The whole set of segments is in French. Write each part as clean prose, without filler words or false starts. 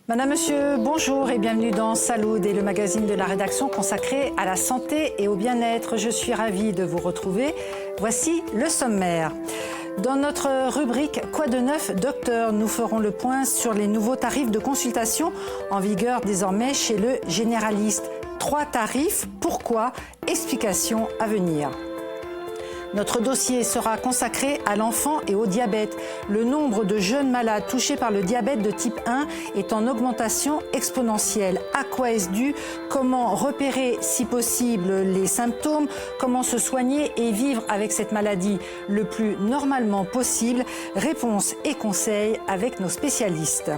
Madame, Monsieur, bonjour et bienvenue dans Salud et le magazine de la rédaction consacré à la santé et au bien-être. Je suis ravie de vous retrouver. Voici le sommaire. Dans notre rubrique « Quoi de neuf, docteur ?», nous ferons le point sur les nouveaux tarifs de consultation en vigueur désormais chez le généraliste. 3 tarifs, pourquoi? Explication à venir. Notre dossier sera consacré à l'enfant et au diabète. Le nombre de jeunes malades touchés par le diabète de type 1 est en augmentation exponentielle. À quoi est-ce dû? Comment repérer, si possible, les symptômes? Comment se soigner et vivre avec cette maladie le plus normalement possible? Réponses et conseils avec nos spécialistes.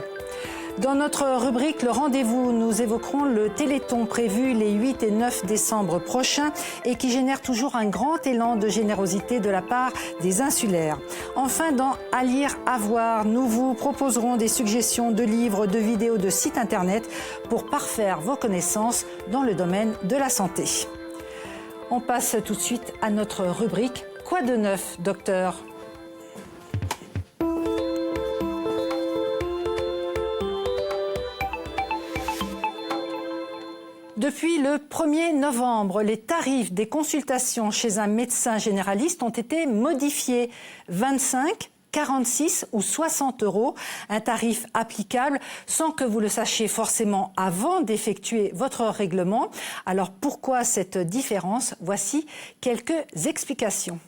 Dans notre rubrique Le Rendez-vous, nous évoquerons le Téléthon prévu les 8 et 9 décembre prochains et qui génère toujours un grand élan de générosité de la part des insulaires. Enfin, dans À lire, à voir, nous vous proposerons des suggestions de livres, de vidéos, de sites internet pour parfaire vos connaissances dans le domaine de la santé. On passe tout de suite à notre rubrique Quoi de neuf, docteur ? Depuis le 1er novembre, les tarifs des consultations chez un médecin généraliste ont été modifiés. 25, 46 ou 60 €, un tarif applicable sans que vous le sachiez forcément avant d'effectuer votre règlement. Alors pourquoi cette différence? Voici quelques explications.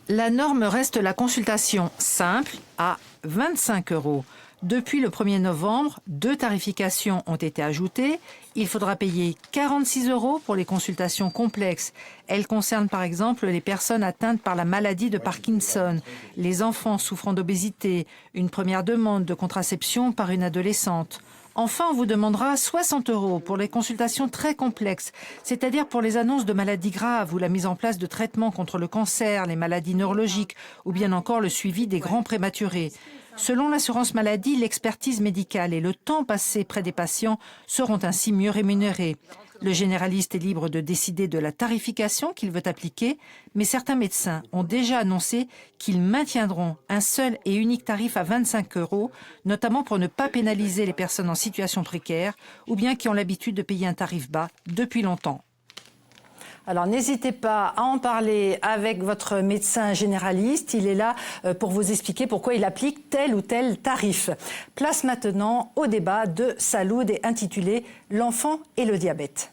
La norme reste la consultation simple à 25 €. Depuis le 1er novembre, 2 tarifications ont été ajoutées. Il faudra payer 46 € pour les consultations complexes. Elles concernent par exemple les personnes atteintes par la maladie de Parkinson, les enfants souffrant d'obésité, une première demande de contraception par une adolescente. Enfin, on vous demandera 60 € pour les consultations très complexes, c'est-à-dire pour les annonces de maladies graves ou la mise en place de traitements contre le cancer, les maladies neurologiques ou bien encore le suivi des grands prématurés. Selon l'assurance maladie, l'expertise médicale et le temps passé près des patients seront ainsi mieux rémunérés. Le généraliste est libre de décider de la tarification qu'il veut appliquer, mais certains médecins ont déjà annoncé qu'ils maintiendront un seul et unique tarif à 25 €, notamment pour ne pas pénaliser les personnes en situation précaire ou bien qui ont l'habitude de payer un tarif bas depuis longtemps. Alors n'hésitez pas à en parler avec votre médecin généraliste. Il est là pour vous expliquer pourquoi il applique tel ou tel tarif. Place maintenant au débat de Salud et intitulé « L'enfant et le diabète ».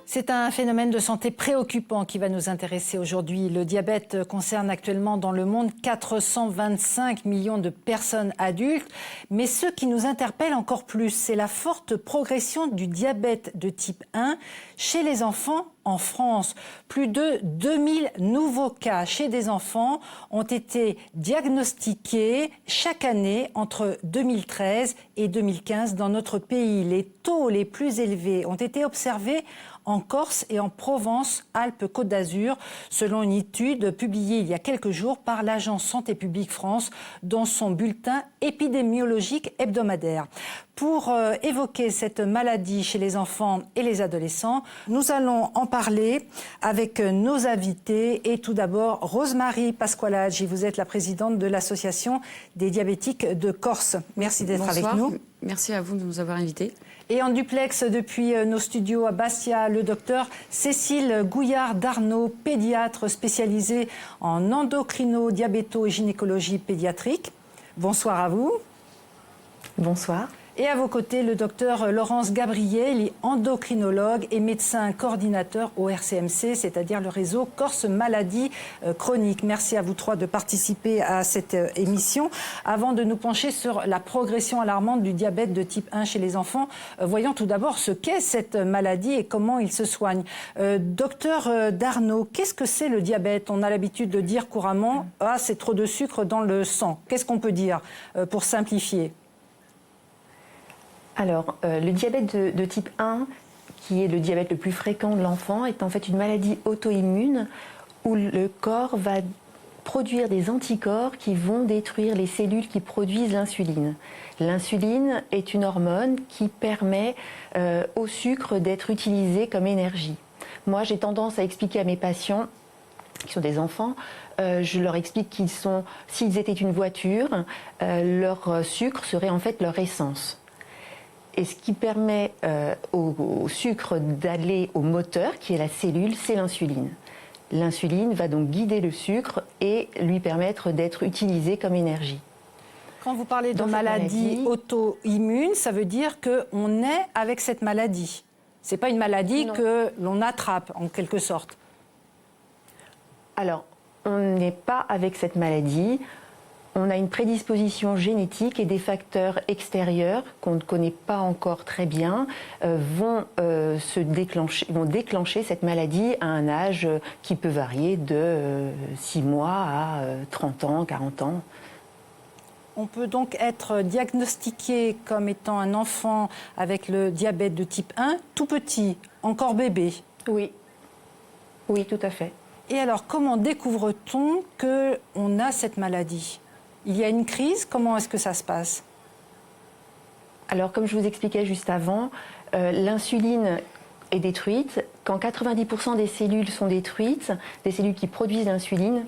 C'est un phénomène de santé préoccupant qui va nous intéresser aujourd'hui. Le diabète concerne actuellement dans le monde 425 millions de personnes adultes. Mais ce qui nous interpelle encore plus, c'est la forte progression du diabète de type 1 chez les enfants en France. Plus de 2000 nouveaux cas chez des enfants ont été diagnostiqués chaque année entre 2013 et 2015 dans notre pays. Les taux les plus élevés ont été observés en Corse et en Provence-Alpes-Côte d'Azur, selon une étude publiée il y a quelques jours par l'Agence Santé publique France dans son bulletin épidémiologique hebdomadaire. Pour évoquer cette maladie chez les enfants et les adolescents, nous allons en parler avec nos invités. Et tout d'abord, Rosemarie Pasqualaggi, vous êtes la présidente de l'Association des diabétiques de Corse. Merci d'être avec nous. Merci à vous de nous avoir invités. Et en duplex depuis nos studios à Bastia, le docteur Cécile Gouillard-Darnaud, pédiatre spécialisée en endocrino, diabéto et gynécologie pédiatrique. Bonsoir à vous. Bonsoir. Et à vos côtés, le docteur Laurence Gabriel, endocrinologue et médecin coordinateur au RCMC, c'est-à-dire le réseau Corse Maladies Chroniques. Merci à vous trois de participer à cette émission. Avant de nous pencher sur la progression alarmante du diabète de type 1 chez les enfants, voyons tout d'abord ce qu'est cette maladie et comment il se soigne. Docteur Darnaud, qu'est-ce que c'est le diabète? On a l'habitude de dire couramment « Ah, c'est trop de sucre dans le sang ». Qu'est-ce qu'on peut dire pour simplifier? Alors, le diabète de type 1, qui est le diabète le plus fréquent de l'enfant, est en fait une maladie auto-immune où le corps va produire des anticorps qui vont détruire les cellules qui produisent l'insuline. L'insuline est une hormone qui permet au sucre d'être utilisé comme énergie. Moi, j'ai tendance à expliquer à mes patients, qui sont des enfants, je leur explique qu'ils sont, s'ils étaient une voiture, leur sucre serait en fait leur essence. Et ce qui permet au sucre d'aller au moteur, qui est la cellule, c'est l'insuline. L'insuline va donc guider le sucre et lui permettre d'être utilisé comme énergie. Quand vous parlez de maladie auto-immune, ça veut dire qu'on est avec cette maladie. Ce n'est pas une maladie que l'on attrape, en quelque sorte. Alors, on n'est pas avec cette maladie. On a une prédisposition génétique et des facteurs extérieurs qu'on ne connaît pas encore très bien vont déclencher cette maladie à un âge qui peut varier de 6 mois à 30 ans, 40 ans. On peut donc être diagnostiqué comme étant un enfant avec le diabète de type 1, tout petit, encore bébé. Oui, oui, tout à fait. Et alors, comment découvre-t-on qu'on a cette maladie ? Il y a une crise, comment est-ce que ça se passe ? Alors, comme je vous expliquais juste avant, l'insuline est détruite. Quand 90% des cellules sont détruites, des cellules qui produisent l'insuline,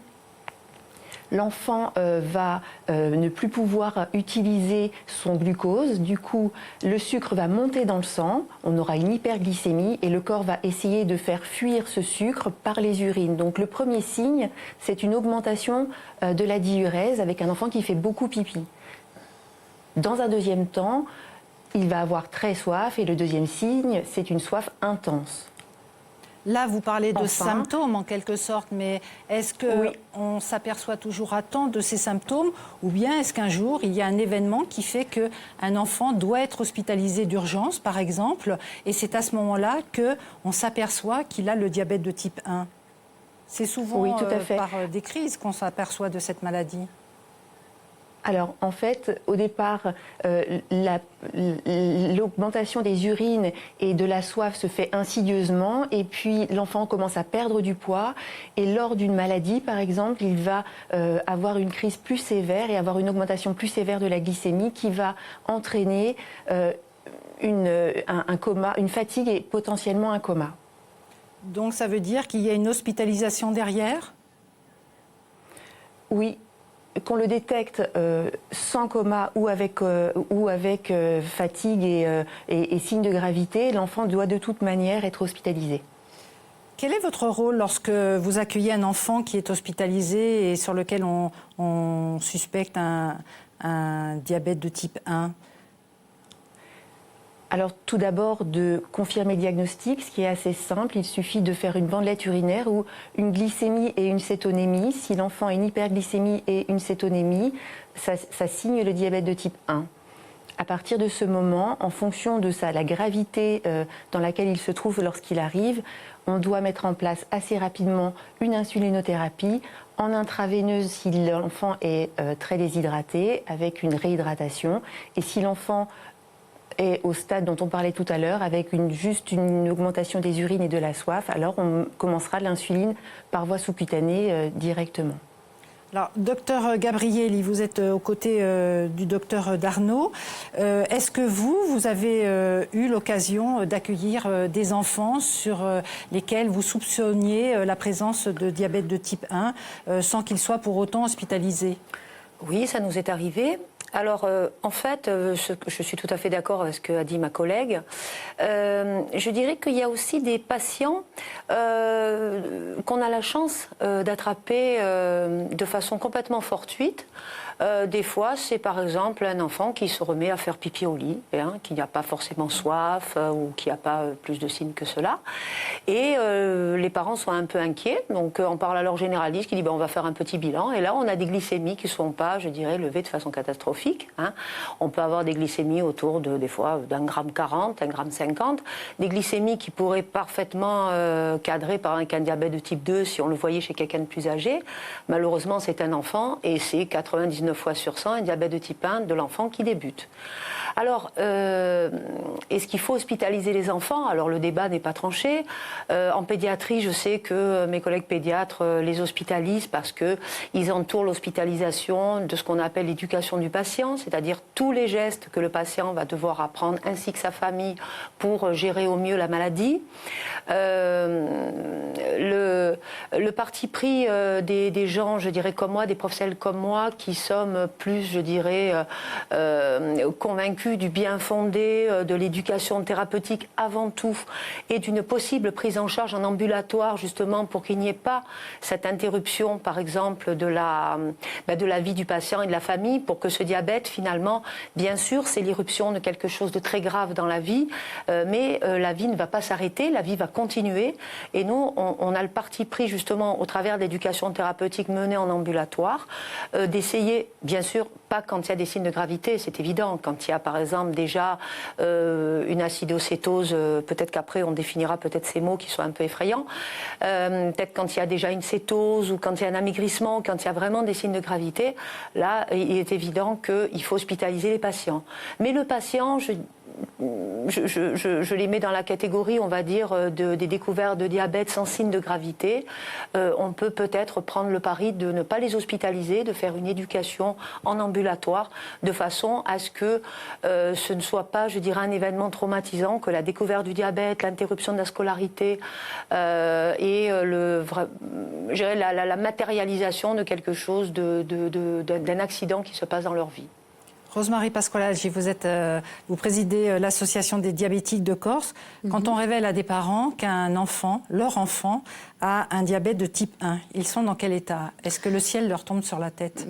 l'enfant va ne plus pouvoir utiliser son glucose. Du coup, le sucre va monter dans le sang, on aura une hyperglycémie et le corps va essayer de faire fuir ce sucre par les urines. Donc le premier signe, c'est une augmentation de la diurèse avec un enfant qui fait beaucoup pipi. Dans un deuxième temps, il va avoir très soif et le deuxième signe, c'est une soif intense. Là, vous parlez de symptômes en quelque sorte, mais est-ce qu'on s'aperçoit toujours à temps de ces symptômes ou bien est-ce qu'un jour, il y a un événement qui fait qu'un enfant doit être hospitalisé d'urgence, par exemple, et c'est à ce moment-là qu'on s'aperçoit qu'il a le diabète de type 1 ? C'est souvent par des crises qu'on s'aperçoit de cette maladie. Alors, en fait, au départ, l'augmentation des urines et de la soif se fait insidieusement et puis l'enfant commence à perdre du poids et lors d'une maladie, par exemple, il va avoir une crise plus sévère et avoir une augmentation plus sévère de la glycémie qui va entraîner un coma, une fatigue et potentiellement un coma. Donc, ça veut dire qu'il y a une hospitalisation derrière ? Oui. Qu'on le détecte sans coma ou avec fatigue et signes de gravité, l'enfant doit de toute manière être hospitalisé. Quel est votre rôle lorsque vous accueillez un enfant qui est hospitalisé et sur lequel on suspecte un diabète de type 1 ? Alors tout d'abord de confirmer le diagnostic, ce qui est assez simple, il suffit de faire une bandelette urinaire ou une glycémie et une cétonémie. Si l'enfant a une hyperglycémie et une cétonémie, ça signe le diabète de type 1. À partir de ce moment, en fonction de la gravité dans laquelle il se trouve lorsqu'il arrive, on doit mettre en place assez rapidement une insulinothérapie en intraveineuse si l'enfant est très déshydraté, avec une réhydratation. Et si l'enfant est au stade dont on parlait tout à l'heure, avec juste une augmentation des urines et de la soif, alors on commencera l'insuline par voie sous-cutanée directement. Alors, docteur Gabrielli, vous êtes aux côtés du docteur Darnaud. Est-ce que vous avez eu l'occasion d'accueillir des enfants sur lesquels vous soupçonniez la présence de diabète de type 1 sans qu'ils soient pour autant hospitalisés ? Oui, ça nous est arrivé. Alors, en fait, je suis tout à fait d'accord avec ce qu'a dit ma collègue. Je dirais qu'il y a aussi des patients qu'on a la chance d'attraper de façon complètement fortuite. Des fois, c'est par exemple un enfant qui se remet à faire pipi au lit, qui n'a pas forcément soif ou qui n'a pas plus de signes que cela. Et les parents sont un peu inquiets, donc on parle à leur généraliste qui dit on va faire un petit bilan. Et là, on a des glycémies qui ne sont pas, je dirais, levées de façon catastrophique. On peut avoir des glycémies autour de, des fois, d'1,40 g, 1,50 g. Des glycémies qui pourraient parfaitement cadrer par un diabète de type 2 si on le voyait chez quelqu'un de plus âgé. Malheureusement, c'est un enfant et c'est 99 fois sur 100 un diabète de type 1 de l'enfant qui débute. Alors, est-ce qu'il faut hospitaliser les enfants? Alors, le débat n'est pas tranché. En pédiatrie, je sais que mes collègues pédiatres les hospitalisent parce qu'ils entourent l'hospitalisation de ce qu'on appelle l'éducation du patient, c'est-à-dire tous les gestes que le patient va devoir apprendre, ainsi que sa famille, pour gérer au mieux la maladie. Le parti pris des gens, je dirais comme moi, des professionnels comme moi, qui sommes plus, je dirais, convaincus du bien fondé de l'éducation thérapeutique avant tout et d'une possible prise en charge en ambulatoire, justement pour qu'il n'y ait pas cette interruption, par exemple, de la vie du patient et de la famille, pour que ce diabète, finalement, bien sûr, c'est l'irruption de quelque chose de très grave dans la vie, mais la vie ne va pas s'arrêter, la vie va continuer. Et nous, on a le parti pris, justement, au travers de l'éducation thérapeutique menée en ambulatoire, d'essayer, bien sûr, pas quand il y a des signes de gravité, c'est évident, quand il y a, par exemple, déjà une acidocétose, peut-être qu'après on définira peut-être ces mots qui sont un peu effrayants, peut-être quand il y a déjà une cétose ou quand il y a un amaigrissement, quand il y a vraiment des signes de gravité, là il est évident qu'il faut hospitaliser les patients. Mais le patient, je les mets dans la catégorie, on va dire, des découvertes de diabète sans signe de gravité. On peut peut-être prendre le pari de ne pas les hospitaliser, de faire une éducation en ambulatoire, de façon à ce que ce ne soit pas, je dirais, un événement traumatisant, que la découverte du diabète, l'interruption de la scolarité et la matérialisation de quelque chose, d'un accident qui se passe dans leur vie. Rosemarie Pascolaggi, vous présidez l'association des diabétiques de Corse. Quand on révèle à des parents qu'un enfant, leur enfant, a un diabète de type 1, ils sont dans quel état? Est-ce que le ciel leur tombe sur la tête?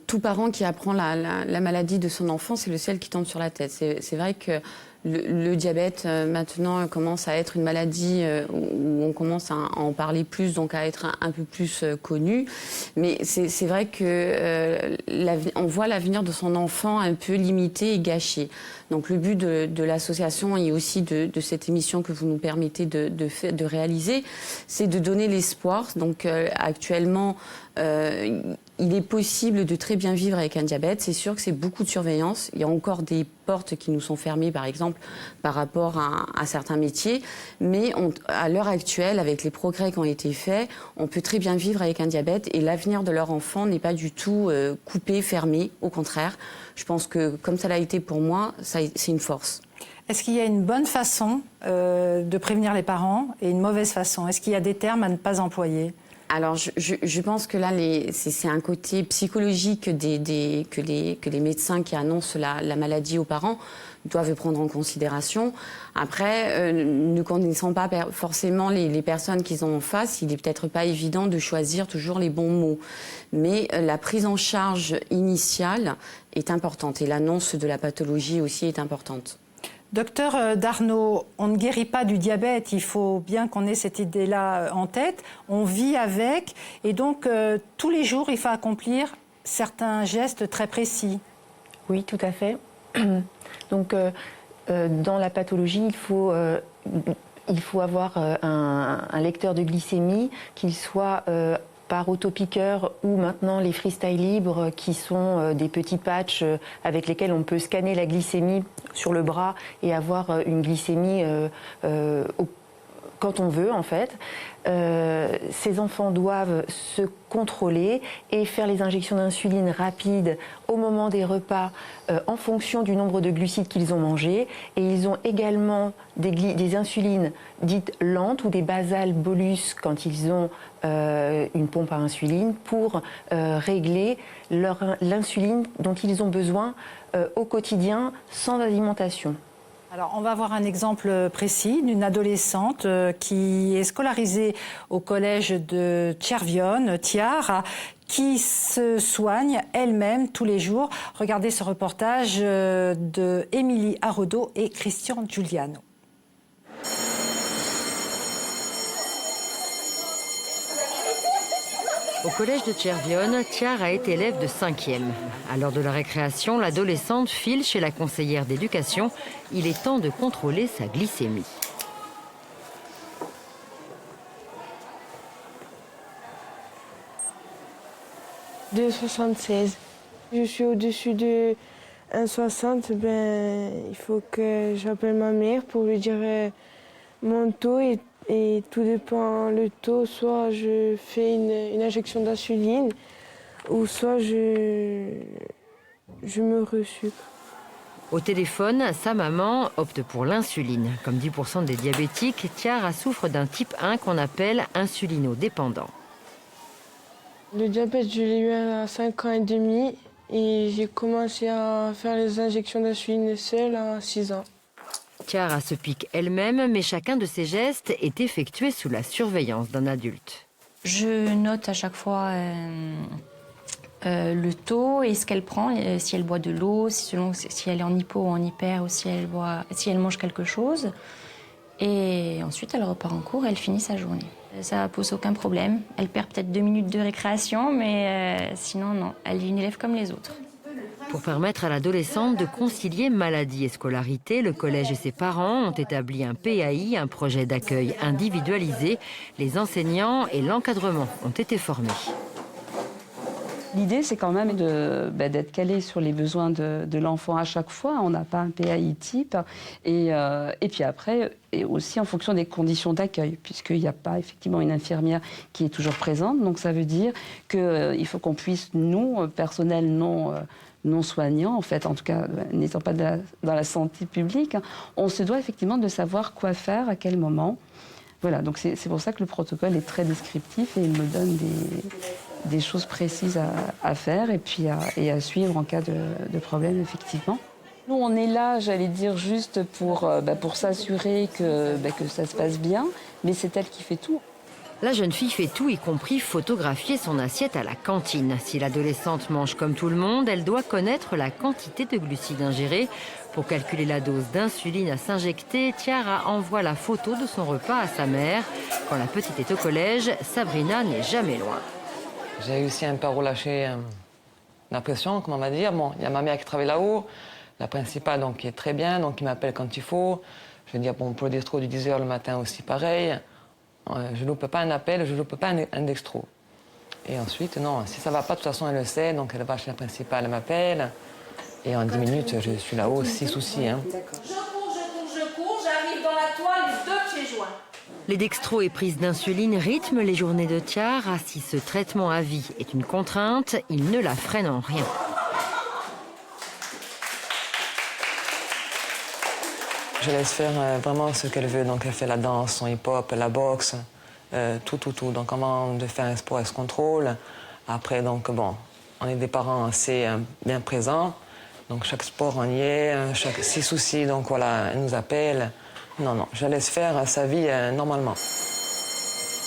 Tout parent qui apprend la maladie de son enfant, c'est le ciel qui tombe sur la tête. C'est vrai que le diabète, maintenant, commence à être une maladie où on commence à en parler plus, donc à être un peu plus connu. Mais c'est vrai que on voit l'avenir de son enfant un peu limité et gâché. Donc le but de l'association et aussi de cette émission que vous nous permettez de réaliser, c'est de donner l'espoir. Donc actuellement, il est possible de très bien vivre avec un diabète. C'est sûr que c'est beaucoup de surveillance. Il y a encore des portes qui nous sont fermées, par exemple, par rapport à certains métiers. Mais à l'heure actuelle, avec les progrès qui ont été faits, on peut très bien vivre avec un diabète et l'avenir de leur enfant n'est pas du tout coupé, fermé. Au contraire, je pense que, comme ça l'a été pour moi, c'est une force. Est-ce qu'il y a une bonne façon de prévenir les parents et une mauvaise façon? Est-ce qu'il y a des termes à ne pas employer? Alors, je pense que là, c'est un côté psychologique que les médecins qui annoncent la maladie aux parents doivent prendre en considération. Après, ne connaissant pas forcément les personnes qu'ils ont en face, il n'est peut-être pas évident de choisir toujours les bons mots. Mais la prise en charge initiale est importante et l'annonce de la pathologie aussi est importante. Docteur Darnaud, on ne guérit pas du diabète, il faut bien qu'on ait cette idée-là en tête. On vit avec et donc tous les jours, il faut accomplir certains gestes très précis. Oui, tout à fait. Donc, dans la pathologie, il faut avoir un lecteur de glycémie, qu'il soit par autopiqueur ou maintenant les freestyle libres qui sont des petits patchs avec lesquels on peut scanner la glycémie sur le bras et avoir une glycémie quand on veut en fait. Ces enfants doivent se contrôler et faire les injections d'insuline rapides au moment des repas en fonction du nombre de glucides qu'ils ont mangés. Et ils ont également des insulines dites lentes ou des basales bolus quand ils ont une pompe à insuline pour régler l'insuline dont ils ont besoin au quotidien sans alimentation. Alors, on va voir un exemple précis d'une adolescente qui est scolarisée au collège de Cervione, Thiard, qui se soigne elle-même tous les jours. Regardez ce reportage de Émilie Arodo et Christian Giuliano. Au collège de Tchervion, Tiar a été élève de 5e. À l'heure de la récréation, l'adolescente file chez la conseillère d'éducation. Il est temps de contrôler sa glycémie. De 76. Je suis au-dessus de 1,60. Il faut que j'appelle ma mère pour lui dire mon taux et tout dépend le taux. Soit je fais une injection d'insuline ou soit je me resucre. Au téléphone, sa maman opte pour l'insuline. Comme 10% des diabétiques, Tiar souffre d'un type 1 qu'on appelle insulinodépendant. Le diabète, je l'ai eu à 5 ans et demi et j'ai commencé à faire les injections d'insuline seule à 6 ans. Tiar se pique elle-même, mais chacun de ses gestes est effectué sous la surveillance d'un adulte. Je note à chaque fois le taux et ce qu'elle prend, si elle boit de l'eau, selon si elle est en hypo ou en hyper, ou si elle mange quelque chose. Et ensuite, elle repart en cours et elle finit sa journée. Ça pose aucun problème. Elle perd peut-être 2 minutes de récréation, mais sinon, non. Elle est une élève comme les autres. Pour permettre à l'adolescente de concilier maladie et scolarité, le collège et ses parents ont établi un PAI, un projet d'accueil individualisé. Les enseignants et l'encadrement ont été formés. L'idée, c'est quand même d'être calé sur les besoins de l'enfant à chaque fois. On n'a pas un PAI type. Et puis après, et aussi en fonction des conditions d'accueil, puisqu'il n'y a pas effectivement une infirmière qui est toujours présente. Donc ça veut dire qu'il faut qu'on puisse, nous, personnel non soignants, en fait, en tout cas n'étant pas dans la santé publique, on se doit effectivement de savoir quoi faire, à quel moment. Voilà, donc c'est pour ça que le protocole est très descriptif et il me donne des choses précises à faire et puis à suivre en cas de problème, effectivement. Nous, on est là, j'allais dire, juste pour s'assurer que ça se passe bien, mais c'est elle qui fait tout. La jeune fille fait tout, y compris photographier son assiette à la cantine. Si l'adolescente mange comme tout le monde, elle doit connaître la quantité de glucides ingérés. Pour calculer la dose d'insuline à s'injecter, Tiar envoie la photo de son repas à sa mère. Quand la petite est au collège, Sabrina n'est jamais loin. J'ai réussi un peu à relâcher la pression, comment on va dire. Bon, il y a ma mère qui travaille là-haut, la principale donc, qui est très bien, donc qui m'appelle quand il faut. Je veux dire, bon, pour le dextro du 10h le matin aussi, pareil. Je ne loupe pas un appel, je ne loupe pas un dextro. Et ensuite, non, si ça ne va pas, de toute façon, elle le sait, donc elle va chez la principale, elle m'appelle. Et en 10 minutes, je suis là-haut, 6 soucis. Hein. Je cours, j'arrive dans la toile, les deux pieds joints. Les dextros et prises d'insuline rythment les journées de Tiar. Si ce traitement à vie est une contrainte, il ne la freine en rien. Je laisse faire vraiment ce qu'elle veut. Donc elle fait la danse, son hip-hop, la boxe, tout. Donc comment de faire un sport, elle se contrôle. Après, donc bon, on est des parents assez bien présents. Donc chaque sport, on y est. Chaque 6 soucis, donc voilà, elle nous appelle. Non, je laisse faire sa vie normalement.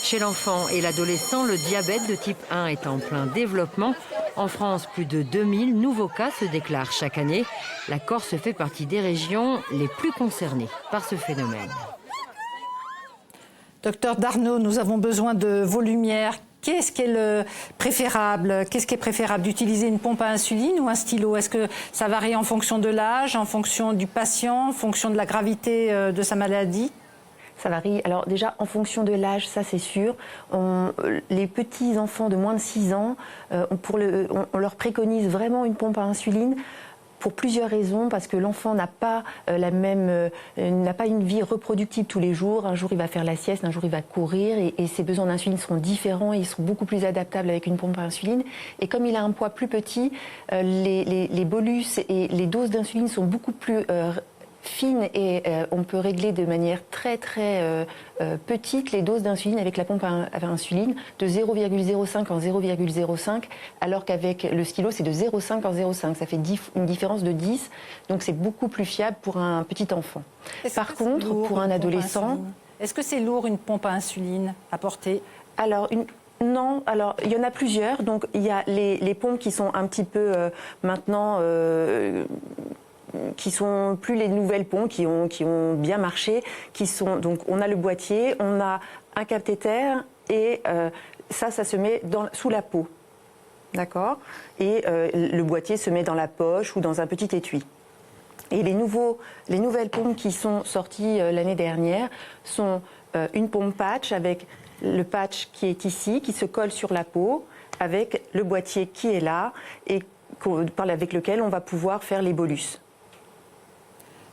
Chez l'enfant et l'adolescent, le diabète de type 1 est en plein développement. En France, plus de 2000 nouveaux cas se déclarent chaque année. La Corse fait partie des régions les plus concernées par ce phénomène. Docteur Darnaud, nous avons besoin de vos lumières. Qu'est-ce qui est préférable d'utiliser une pompe à insuline ou un stylo? Est-ce que ça varie en fonction de l'âge, en fonction du patient, en fonction de la gravité de sa maladie? Ça varie. Alors déjà, en fonction de l'âge, ça c'est sûr. Les petits enfants de moins de 6 ans, on leur préconise vraiment une pompe à insuline pour plusieurs raisons, parce que l'enfant n'a pas une vie reproductive tous les jours. Un jour, il va faire la sieste, un jour, il va courir, et ses besoins d'insuline seront différents et ils seront beaucoup plus adaptables avec une pompe à insuline. Et comme il a un poids plus petit, les bolus et les doses d'insuline sont beaucoup plus fine et on peut régler de manière très petite les doses d'insuline avec la pompe à insuline de 0,05 en 0,05 alors qu'avec le stylo c'est de 0,5 en 0,5. Ça fait une différence de 10, donc c'est beaucoup plus fiable pour un petit enfant. Par contre, pour un adolescent... Est-ce que c'est lourd une pompe à insuline à porter? Alors, non, alors il y en a plusieurs. Donc il y a les pompes qui sont un petit peu maintenant... qui sont plus les nouvelles pompes qui ont bien marché, donc on a le boîtier, on a un cathéter et ça se met sous la peau. D'accord ? Et le boîtier se met dans la poche ou dans un petit étui. Et les nouvelles pompes qui sont sorties l'année dernière sont une pompe patch avec le patch qui est ici, qui se colle sur la peau, avec le boîtier qui est là et avec lequel on va pouvoir faire les bolus.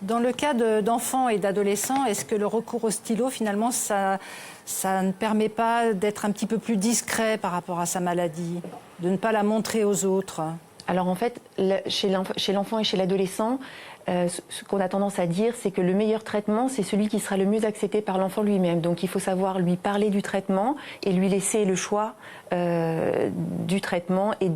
Dans le cas d'enfants et d'adolescents, est-ce que le recours au stylo, finalement, ça ne permet pas d'être un petit peu plus discret par rapport à sa maladie, de ne pas la montrer aux autres? Alors en fait, chez l'enfant et chez l'adolescent, ce qu'on a tendance à dire, c'est que le meilleur traitement, c'est celui qui sera le mieux accepté par l'enfant lui-même. Donc il faut savoir lui parler du traitement et lui laisser le choix du traitement et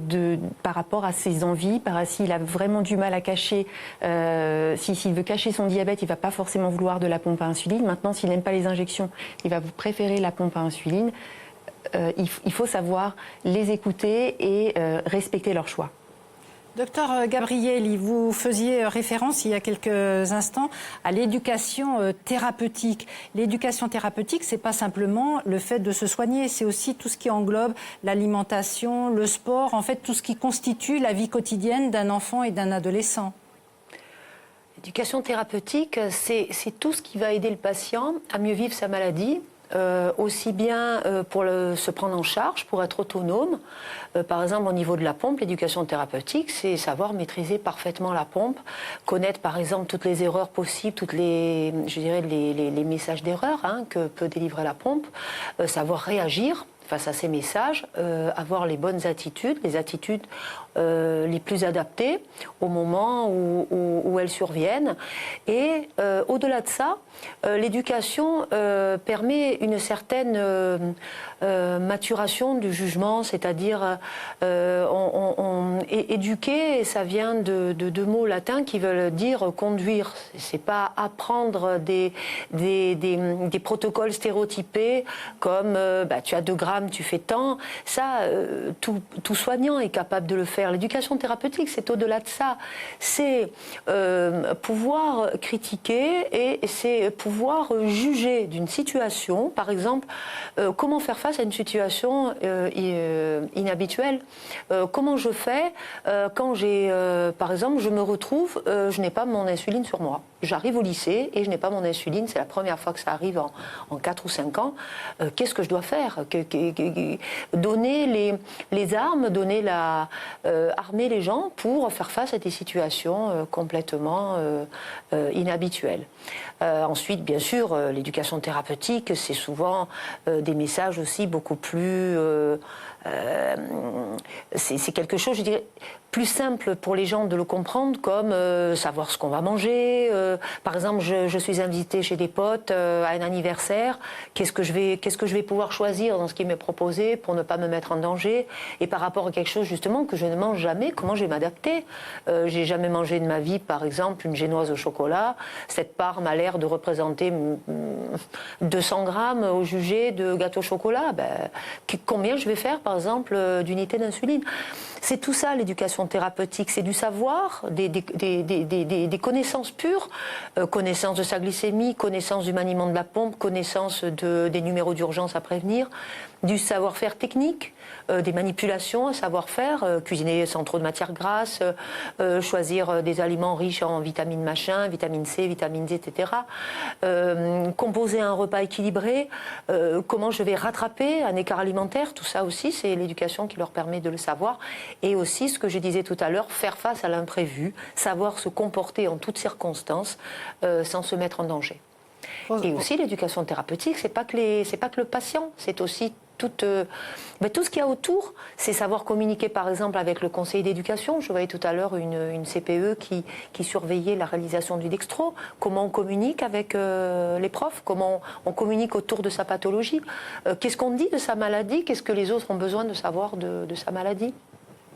par rapport à ses envies, s'il a vraiment du mal à cacher, s'il veut cacher son diabète, il ne va pas forcément vouloir de la pompe à insuline. Maintenant, s'il n'aime pas les injections, il va préférer la pompe à insuline. Il faut savoir les écouter et respecter leur choix. Docteur Gabrielli, vous faisiez référence il y a quelques instants à l'éducation thérapeutique. L'éducation thérapeutique, c'est pas simplement le fait de se soigner, c'est aussi tout ce qui englobe l'alimentation, le sport, en fait tout ce qui constitue la vie quotidienne d'un enfant et d'un adolescent. L'éducation thérapeutique, c'est tout ce qui va aider le patient à mieux vivre sa maladie. Aussi bien pour se prendre en charge, pour être autonome. Par exemple, au niveau de la pompe, l'éducation thérapeutique, c'est savoir maîtriser parfaitement la pompe, connaître par exemple toutes les erreurs possibles, toutes les messages d'erreur que peut délivrer la pompe, savoir réagir face à ces messages, avoir les bonnes attitudes, les attitudes les plus adaptées au moment où elles surviennent. Et au-delà de ça, l'éducation permet une certaine maturation du jugement, c'est-à-dire éduquer, ça vient de deux mots latins qui veulent dire conduire. C'est pas apprendre des protocoles stéréotypés comme tu as 2 grammes, tu fais tant. Ça, tout soignant est capable de le faire. L'éducation thérapeutique, c'est au-delà de ça. C'est pouvoir critiquer et c'est pouvoir juger d'une situation. Par exemple, comment faire face à une situation inhabituelle. Comment je fais quand par exemple, je me retrouve, je n'ai pas mon insuline sur moi. J'arrive au lycée et je n'ai pas mon insuline. C'est la première fois que ça arrive en 4 ou 5 ans. Qu'est-ce que je dois faire? Donner les armes, armer les gens pour faire face à des situations complètement inhabituelles. Ensuite, bien sûr, l'éducation thérapeutique, c'est souvent des messages aussi beaucoup plus... c'est quelque chose, je dirais, plus simple pour les gens de le comprendre, comme savoir ce qu'on va manger. Par exemple, je suis invitée chez des potes à un anniversaire. Qu'est-ce que je vais pouvoir choisir dans ce qui m'est proposé pour ne pas me mettre en danger? Et par rapport à quelque chose justement que je ne mange jamais, comment je vais m'adapter? J'ai jamais mangé de ma vie, par exemple, une génoise au chocolat. Cette part m'a l'air de représenter 200 grammes au jugé de gâteau au chocolat. Combien je vais faire, par exemple, d'unités d'insuline? C'est tout ça, l'éducation thérapeutique. C'est du savoir, des connaissances pures, connaissance de sa glycémie, connaissance du maniement de la pompe, connaissance des numéros d'urgence à prévenir, du savoir-faire technique, des manipulations, un savoir-faire, cuisiner sans trop de matière grasse, choisir des aliments riches en vitamines machin, vitamine C, vitamine D, etc. Composer un repas équilibré, comment je vais rattraper un écart alimentaire, tout ça aussi, c'est l'éducation qui leur permet de le savoir. Et aussi, ce que je disais tout à l'heure, faire face à l'imprévu, savoir se comporter en toutes circonstances sans se mettre en danger. Et aussi, l'éducation thérapeutique, c'est pas que le patient, c'est aussi tout ce qu'il y a autour. C'est savoir communiquer, par exemple, avec le conseil d'éducation. Je voyais tout à l'heure une CPE qui surveillait la réalisation du dextro. Comment on communique avec les profs, comment on communique autour de sa pathologie. Qu'est-ce qu'on dit de sa maladie? Qu'est-ce que les autres ont besoin de savoir de sa maladie?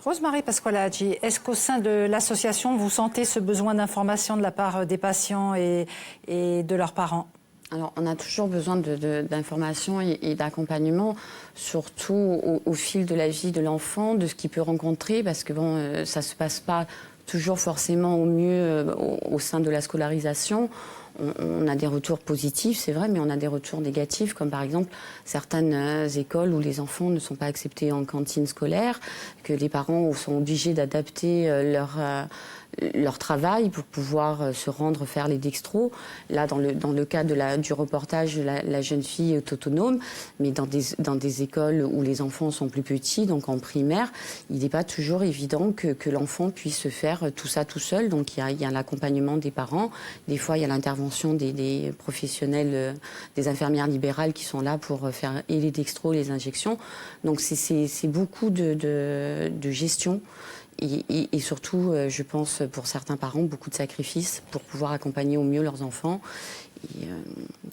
Rosemarie Pasqualaggi, est-ce qu'au sein de l'association, vous sentez ce besoin d'information de la part des patients et de leurs parents? Alors, on a toujours besoin d'informations et d'accompagnement, surtout au fil de la vie de l'enfant, de ce qu'il peut rencontrer, parce que ça ne se passe pas toujours forcément au mieux au sein de la scolarisation. on a des retours positifs, c'est vrai, mais on a des retours négatifs, comme par exemple certaines écoles où les enfants ne sont pas acceptés en cantine scolaire, que les parents sont obligés d'adapter leur travail pour pouvoir se rendre faire les dextros. Là, dans le cas du reportage, la jeune fille est autonome, mais dans des écoles où les enfants sont plus petits, donc en primaire, il n'est pas toujours évident que l'enfant puisse faire tout ça tout seul. Donc il y a l'accompagnement des parents. Des fois, il y a l'intervention des professionnels, des infirmières libérales qui sont là pour faire et les dextros, les injections. Donc c'est beaucoup de gestion. Et surtout, je pense, pour certains parents, beaucoup de sacrifices pour pouvoir accompagner au mieux leurs enfants.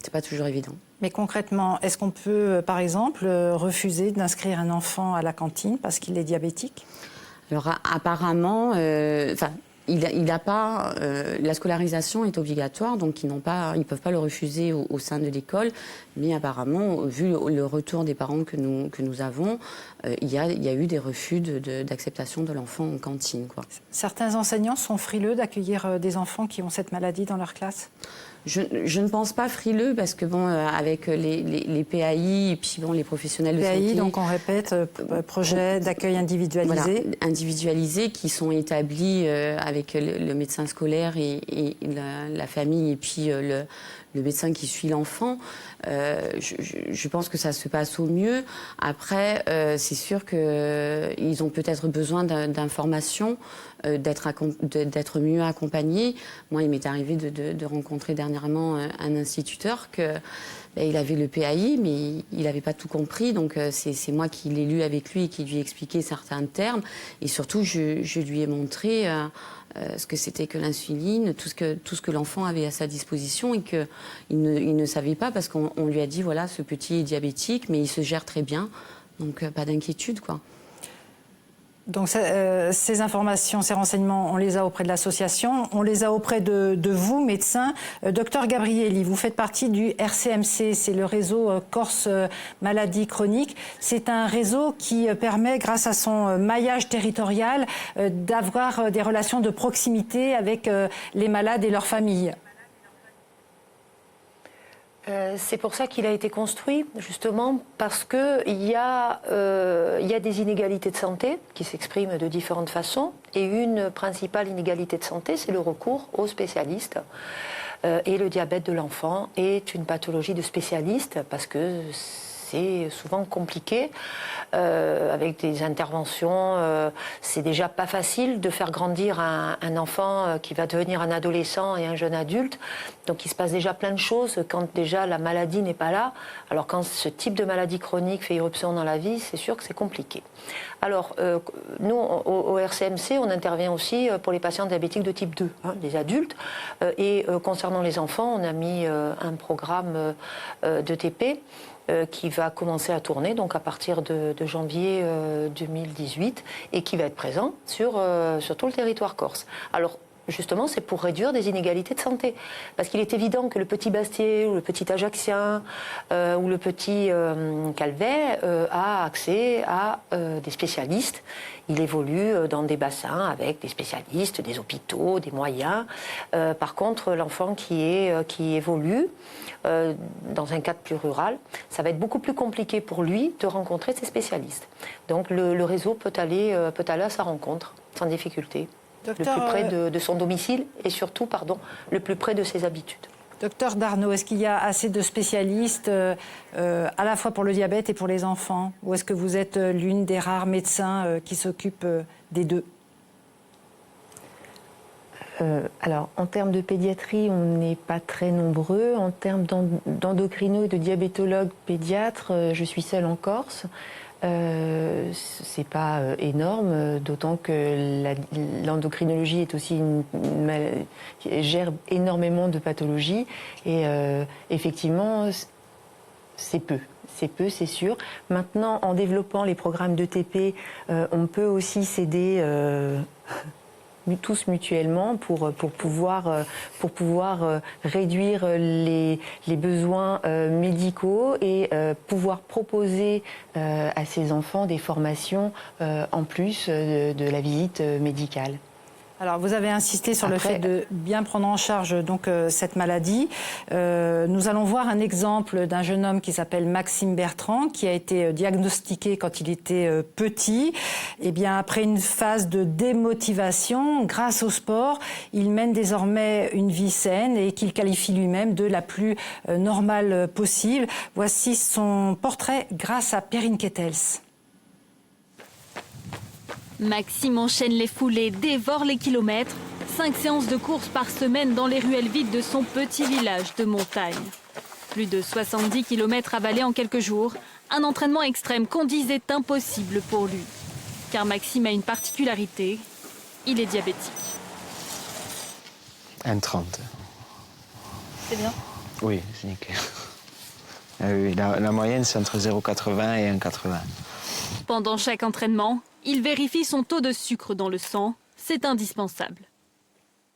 C'est pas toujours évident. Mais concrètement, est-ce qu'on peut, par exemple, refuser d'inscrire un enfant à la cantine parce qu'il est diabétique? Alors apparemment, il n'a pas. La scolarisation est obligatoire, donc ils ne peuvent pas le refuser au sein de l'école. Mais apparemment, vu le retour des parents que nous avons, il y a eu des refus d'acceptation de l'enfant en cantine, quoi. Certains enseignants sont frileux d'accueillir des enfants qui ont cette maladie dans leur classe? Je ne pense pas frileux parce que bon, avec les PAI et puis bon, les professionnels de santé. PAI, donc on répète, projet d'accueil individualisé. Voilà, individualisés qui sont établis avec le médecin scolaire et la famille et puis le médecin qui suit l'enfant. Je pense que ça se passe au mieux. Après, c'est sûr qu'ils ont peut-être besoin d'informations, d'être mieux accompagnés. Moi, il m'est arrivé de rencontrer dernièrement un instituteur il avait le PAI, mais il n'avait pas tout compris. Donc, c'est moi qui l'ai lu avec lui et qui lui ai expliqué certains termes. Et surtout, je lui ai montré ce que c'était que l'insuline, tout ce que l'enfant avait à sa disposition et qu'il ne savait pas parce qu'on lui a dit, voilà, ce petit est diabétique, mais il se gère très bien. Donc, pas d'inquiétude, quoi. Donc ces informations, ces renseignements, on les a auprès de l'association, on les a auprès de vous, médecins. Docteur Gabrielli, vous faites partie du RCMC, c'est le réseau Corse Maladies Chroniques. C'est un réseau qui permet, grâce à son maillage territorial, d'avoir des relations de proximité avec les malades et leurs familles. C'est pour ça qu'il a été construit, justement, parce qu'il y a des inégalités de santé qui s'expriment de différentes façons. Et une principale inégalité de santé, c'est le recours aux spécialistes. Et le diabète de l'enfant est une pathologie de spécialiste, parce que c'est souvent compliqué, avec des interventions. C'est déjà pas facile de faire grandir un enfant qui va devenir un adolescent et un jeune adulte. Donc il se passe déjà plein de choses quand déjà la maladie n'est pas là. Alors quand ce type de maladie chronique fait irruption dans la vie, c'est sûr que c'est compliqué. Alors nous, au RCMC, on intervient aussi pour les patients diabétiques de type 2, les adultes. Et concernant les enfants, on a mis un programme d'ETP qui va commencer à tourner donc à partir de janvier 2018 et qui va être présent sur tout le territoire corse. Alors justement, c'est pour réduire des inégalités de santé. Parce qu'il est évident que le petit Bastier ou le petit Ajaxien ou le petit Calvet a accès à des spécialistes. Il évolue dans des bassins avec des spécialistes, des hôpitaux, des moyens. Par contre, l'enfant qui évolue dans un cadre plus rural, ça va être beaucoup plus compliqué pour lui de rencontrer ces spécialistes. Donc le réseau peut aller à sa rencontre sans difficulté. Docteur, le plus près de son domicile et surtout, le plus près de ses habitudes. Docteur Darnaud, est-ce qu'il y a assez de spécialistes à la fois pour le diabète et pour les enfants? Ou est-ce que vous êtes l'une des rares médecins qui s'occupent des deux? Alors, en termes de pédiatrie, on n'est pas très nombreux. En termes d'endocrino et de diabétologue pédiatre, je suis seule en Corse. C'est pas énorme, d'autant que l'endocrinologie est aussi gère énormément de pathologies et effectivement c'est peu. C'est peu, c'est sûr. Maintenant, en développant les programmes d'ETP, on peut aussi s'aider tous mutuellement pour pouvoir réduire les besoins médicaux et pouvoir proposer à ces enfants des formations en plus de la visite médicale. Alors, vous avez insisté sur le fait de bien prendre en charge donc cette maladie. Nous allons voir un exemple d'un jeune homme qui s'appelle Maxime Bertrand, qui a été diagnostiqué quand il était petit. Eh bien, après une phase de démotivation, grâce au sport, il mène désormais une vie saine et qu'il qualifie lui-même de la plus normale possible. Voici son portrait grâce à Perrine Kettels. Maxime enchaîne les foulées, dévore les kilomètres. 5 séances de course par semaine dans les ruelles vides de son petit village de montagne. Plus de 70 kilomètres avalés en quelques jours. Un entraînement extrême qu'on disait impossible pour lui. Car Maxime a une particularité, il est diabétique. 1,30. C'est bien? Oui, c'est nickel. Oui, la moyenne, c'est entre 0,80 et 1,80. Pendant chaque entraînement, il vérifie son taux de sucre dans le sang. C'est indispensable.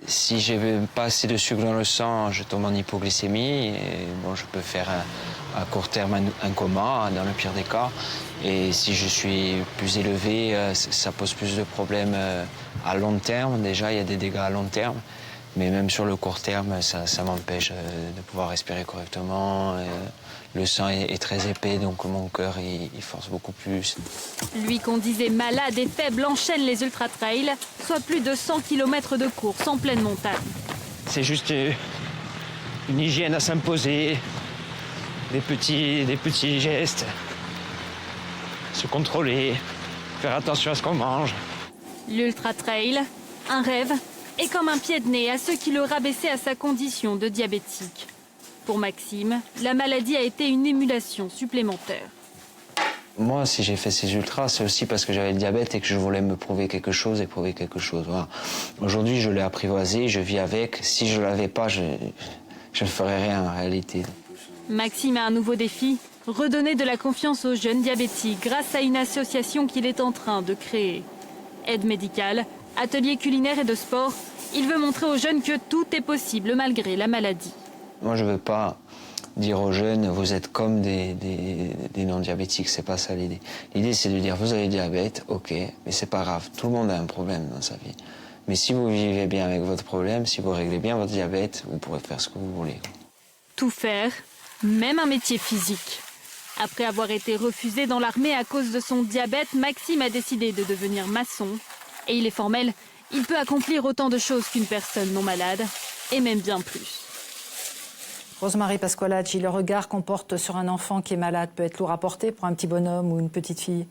Si je n'ai pas assez de sucre dans le sang, je tombe en hypoglycémie. Et bon, je peux faire à court terme un coma, dans le pire des cas. Et si je suis plus élevé, ça pose plus de problèmes à long terme. Déjà, il y a des dégâts à long terme. Mais même sur le court terme, ça m'empêche de pouvoir respirer correctement. Le sang est très épais, donc mon cœur il force beaucoup plus. Lui qu'on disait malade et faible enchaîne les ultra-trails, soit plus de 100 km de course en pleine montagne. C'est juste une hygiène à s'imposer, des petits gestes, se contrôler, faire attention à ce qu'on mange. L'ultra-trail, un rêve et comme un pied de nez à ceux qui le rabaissaient à sa condition de diabétique. Pour Maxime, la maladie a été une émulation supplémentaire. Moi, si j'ai fait ces ultras, c'est aussi parce que j'avais le diabète et que je voulais me prouver quelque chose et prouver quelque chose. Voilà. Aujourd'hui, je l'ai apprivoisé, je vis avec. Si je ne l'avais pas, je ne ferais rien en réalité. Maxime a un nouveau défi, redonner de la confiance aux jeunes diabétiques grâce à une association qu'il est en train de créer. Aide médicale, atelier culinaire et de sport, il veut montrer aux jeunes que tout est possible malgré la maladie. Moi, je ne veux pas dire aux jeunes, vous êtes comme des non-diabétiques, c'est pas ça l'idée. L'idée, c'est de dire, vous avez le diabète, ok, mais c'est pas grave, tout le monde a un problème dans sa vie. Mais si vous vivez bien avec votre problème, si vous réglez bien votre diabète, vous pourrez faire ce que vous voulez. Tout faire, même un métier physique. Après avoir été refusé dans l'armée à cause de son diabète, Maxime a décidé de devenir maçon. Et il est formel, il peut accomplir autant de choses qu'une personne non malade, et même bien plus. Rosemarie Pasqualacci, le regard qu'on porte sur un enfant qui est malade peut être lourd à porter pour un petit bonhomme ou une petite fille.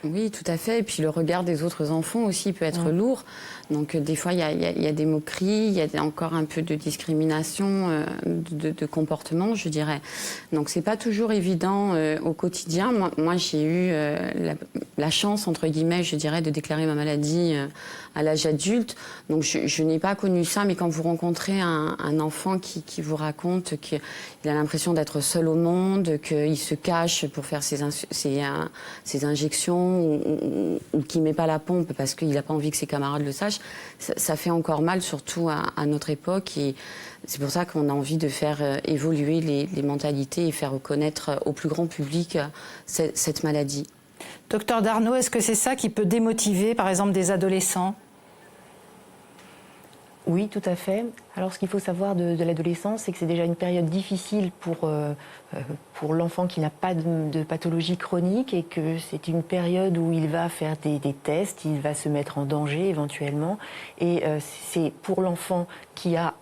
Oui, tout à fait. Et puis le regard des autres enfants aussi peut être lourd. Donc des fois, il y a des moqueries, il y a encore un peu de discrimination, de comportement, je dirais. Donc c'est pas toujours évident au quotidien. Moi j'ai eu la chance, entre guillemets, je dirais, de déclarer ma maladie à l'âge adulte. Donc je n'ai pas connu ça, mais quand vous rencontrez un enfant qui vous raconte qu'il a l'impression d'être seul au monde, qu'il se cache pour faire ses injections ou qu'il ne met pas la pompe parce qu'il n'a pas envie que ses camarades le sachent, ça fait encore mal, surtout à notre époque. Et c'est pour ça qu'on a envie de faire évoluer les mentalités et faire reconnaître au plus grand public cette maladie. Docteur Darnaud, est-ce que c'est ça qui peut démotiver, par exemple, des adolescents ? Oui, tout à fait. Alors, ce qu'il faut savoir de l'adolescence, c'est que c'est déjà une période difficile pour l'enfant qui n'a pas de pathologie chronique et que c'est une période où il va faire des tests, il va se mettre en danger éventuellement. Et c'est pour l'enfant qui a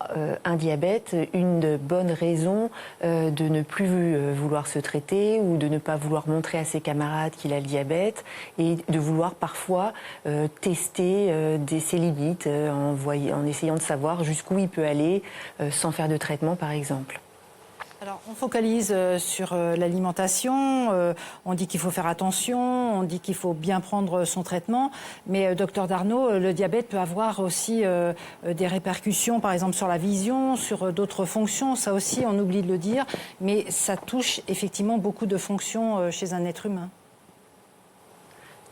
un diabète une bonne raison de ne plus vouloir se traiter ou de ne pas vouloir montrer à ses camarades qu'il a le diabète et de vouloir parfois tester ses limites en essayant de savoir jusqu'où il peut aller sans faire de traitement, par exemple. Alors, on focalise sur l'alimentation, on dit qu'il faut faire attention, on dit qu'il faut bien prendre son traitement, mais docteur Darnaud, le diabète peut avoir aussi des répercussions, par exemple sur la vision, sur d'autres fonctions, ça aussi on oublie de le dire, mais ça touche effectivement beaucoup de fonctions chez un être humain.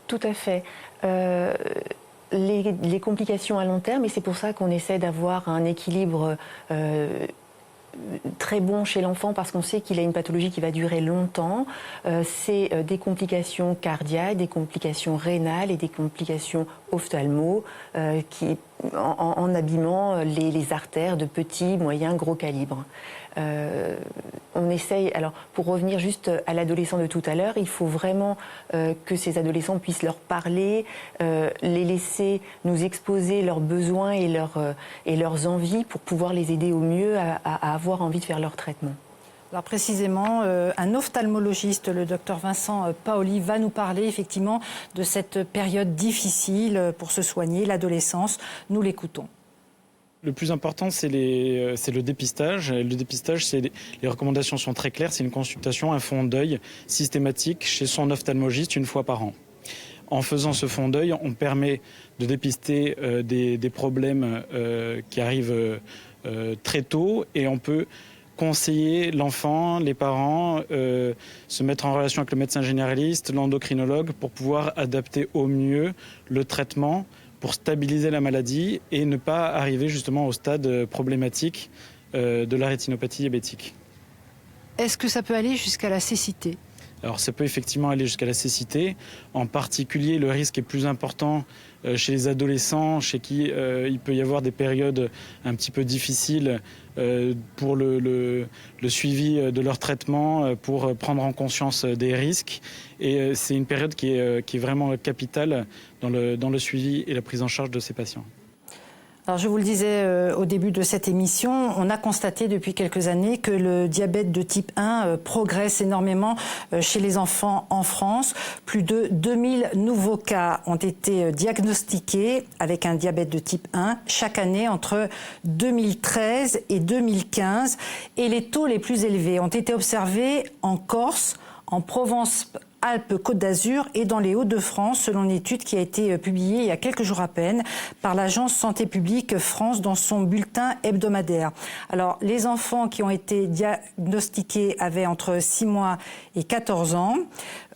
Tout à fait. Les complications à long terme, et c'est pour ça qu'on essaie d'avoir un équilibre très bon chez l'enfant parce qu'on sait qu'il a une pathologie qui va durer longtemps. C'est des complications cardiaques, des complications rénales et des complications ophtalmo en abîmant les artères de petits, moyens, gros calibre. On essaye, alors pour revenir juste à l'adolescent de tout à l'heure, il faut vraiment que ces adolescents puissent leur parler, les laisser nous exposer leurs besoins et leurs envies pour pouvoir les aider au mieux à avoir envie de faire leur traitement. Alors précisément, un ophtalmologiste, le docteur Vincent Paoli, va nous parler effectivement de cette période difficile pour se soigner, l'adolescence. Nous l'écoutons. Le plus important, c'est le dépistage. Le dépistage, les recommandations sont très claires. C'est une consultation, un fond d'œil systématique chez son ophtalmologiste une fois par an. En faisant ce fond d'œil, on permet de dépister des problèmes qui arrivent très tôt et on peut conseiller l'enfant, les parents, se mettre en relation avec le médecin généraliste, l'endocrinologue pour pouvoir adapter au mieux le traitement pour stabiliser la maladie et ne pas arriver justement au stade problématique de la rétinopathie diabétique. Est-ce que ça peut aller jusqu'à la cécité ? Alors ça peut effectivement aller jusqu'à la cécité. En particulier, le risque est plus important chez les adolescents, chez qui il peut y avoir des périodes un petit peu difficiles pour le suivi de leur traitement, pour prendre en conscience des risques. Et c'est une période qui est vraiment capitale dans le suivi et la prise en charge de ces patients. Alors je vous le disais au début de cette émission, on a constaté depuis quelques années que le diabète de type 1 progresse énormément chez les enfants en France. Plus de 2000 nouveaux cas ont été diagnostiqués avec un diabète de type 1 chaque année entre 2013 et 2015. Et les taux les plus élevés ont été observés en Corse, en Provence, Alpes-Côte d'Azur et dans les Hauts-de-France, selon une étude qui a été publiée il y a quelques jours à peine par l'agence Santé publique France dans son bulletin hebdomadaire. Alors, les enfants qui ont été diagnostiqués avaient entre 6 mois et 14 ans.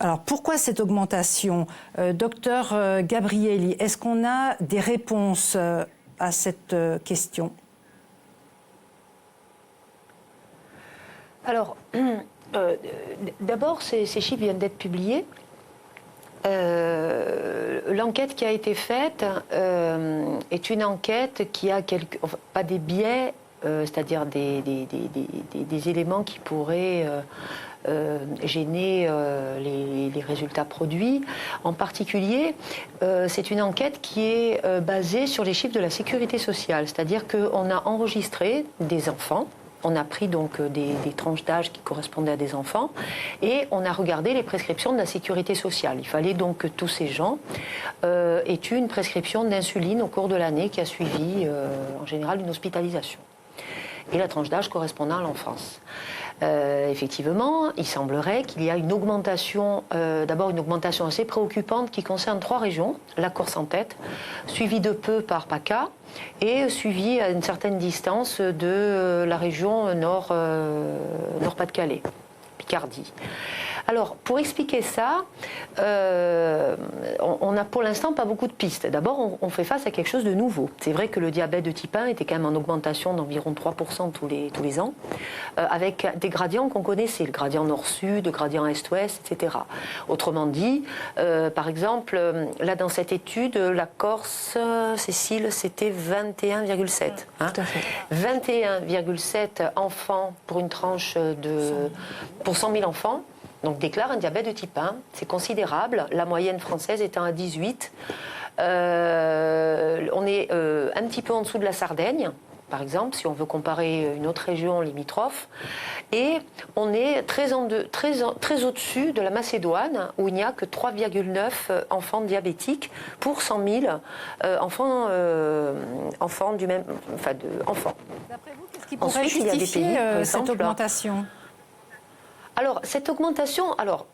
Alors, pourquoi cette augmentation ? Docteur Gabrielli, est-ce qu'on a des réponses à cette question ? Alors, d'abord, ces chiffres viennent d'être publiés. L'enquête qui a été faite est une enquête qui a pas des biais, c'est-à-dire des éléments qui pourraient gêner les résultats produits. En particulier, c'est une enquête qui est basée sur les chiffres de la sécurité sociale, c'est-à-dire qu'on a enregistré des enfants. On a pris donc des tranches d'âge qui correspondaient à des enfants et on a regardé les prescriptions de la sécurité sociale. Il fallait donc que tous ces gens aient eu une prescription d'insuline au cours de l'année qui a suivi en général une hospitalisation. Et la tranche d'âge correspondant à l'enfance. Effectivement, il semblerait qu'il y a une augmentation, d'abord une augmentation assez préoccupante qui concerne 3 régions, la Corse en tête, suivie de peu par PACA et suivie à une certaine distance de la région Nord-Pas-de-Calais, Picardie. Alors, pour expliquer ça, on n'a pour l'instant pas beaucoup de pistes. D'abord, on fait face à quelque chose de nouveau. C'est vrai que le diabète de type 1 était quand même en augmentation d'environ 3% tous les ans, avec des gradients qu'on connaissait, le gradient nord-sud, le gradient est-ouest, etc. Autrement dit, par exemple, là dans cette étude, la Corse, Cécile, c'était 21,7. Hein, 21,7 enfants pour une tranche pour 100 000 enfants. Donc déclare un diabète de type 1, c'est considérable, la moyenne française étant à 18. On est un petit peu en dessous de la Sardaigne, par exemple, si on veut comparer une autre région limitrophe. Et on est très au-dessus de la Macédoine, où il n'y a que 3,9 enfants diabétiques pour 100 000 enfants. D'après vous, qu'est-ce qui pourrait justifier cette augmentation ? Alors, cette augmentation,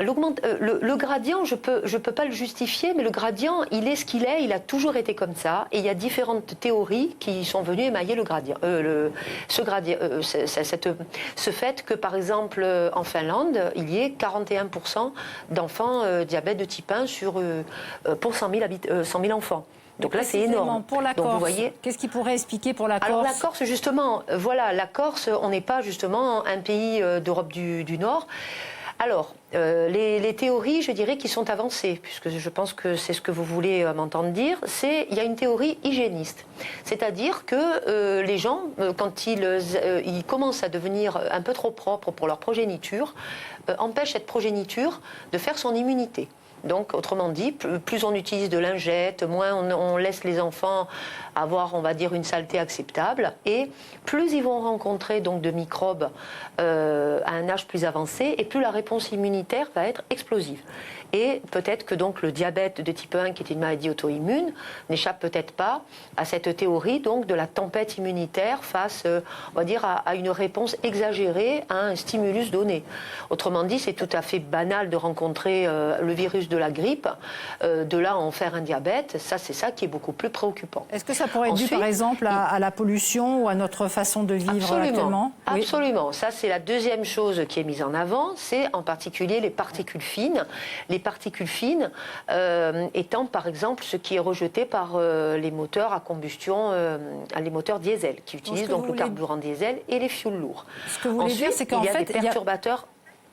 le gradient, je peux pas le justifier, mais le gradient, il est ce qu'il est, il a toujours été comme ça, et il y a différentes théories qui sont venues émailler le gradient. Ce fait que, par exemple, en Finlande, il y ait 41% d'enfants diabète de type 1 pour 100 000 enfants. Donc là, c'est énorme. Pour la Corse, qu'est-ce qui pourrait expliquer pour la Corse ? Alors la Corse, justement, voilà, la Corse, on n'est pas justement un pays d'Europe du Nord. Alors, les théories, je dirais, qui sont avancées, puisque je pense que c'est ce que vous voulez m'entendre dire, il y a une théorie hygiéniste. C'est-à-dire que les gens, quand ils commencent à devenir un peu trop propres pour leur progéniture, empêchent cette progéniture de faire son immunité. Donc, autrement dit, plus on utilise de lingettes, moins on laisse les enfants avoir, on va dire, une saleté acceptable, et plus ils vont rencontrer donc de microbes à un âge plus avancé, et plus la réponse immunitaire va être explosive. Et peut-être que donc le diabète de type 1, qui est une maladie auto-immune, n'échappe peut-être pas à cette théorie donc de la tempête immunitaire face, on va dire, à une réponse exagérée à un stimulus donné. Autrement dit, c'est tout à fait banal de rencontrer le virus de la grippe, de là à en faire un diabète. Ça, c'est ça qui est beaucoup plus préoccupant. Est-ce que ça pourrait être dû, par exemple, à la pollution ou à notre façon de vivre actuellement? Absolument. Oui. Ça, c'est la deuxième chose qui est mise en avant. C'est en particulier les particules fines. Les particules fines étant, par exemple, ce qui est rejeté par les moteurs à combustion, les moteurs diesel, qui utilisent donc le carburant diesel et les fioul lourds. Ce que vous voulez dire, c'est qu'en fait, des perturbateurs.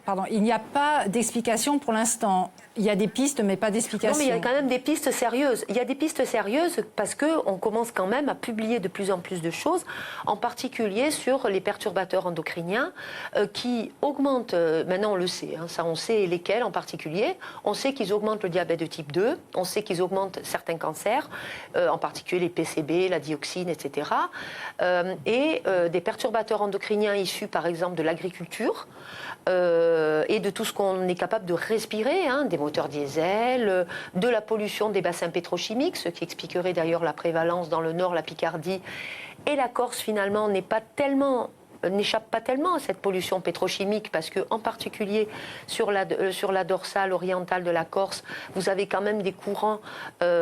Pardon, il n'y a pas d'explication pour l'instant. Il y a des pistes, mais pas d'explication. Non, mais il y a quand même des pistes sérieuses. Il y a des pistes sérieuses parce qu'on commence quand même à publier de plus en plus de choses, en particulier sur les perturbateurs endocriniens qui augmentent, maintenant on le sait, ça on sait lesquels en particulier. On sait qu'ils augmentent le diabète de type 2, on sait qu'ils augmentent certains cancers, en particulier les PCB, la dioxine, etc. Et des perturbateurs endocriniens issus par exemple de l'agriculture, et de tout ce qu'on est capable de respirer, des moteurs diesel, de la pollution des bassins pétrochimiques, ce qui expliquerait d'ailleurs la prévalence dans le Nord, la Picardie et la Corse finalement n'échappe pas tellement à cette pollution pétrochimique parce que, en particulier sur la dorsale orientale de la Corse, vous avez quand même des courants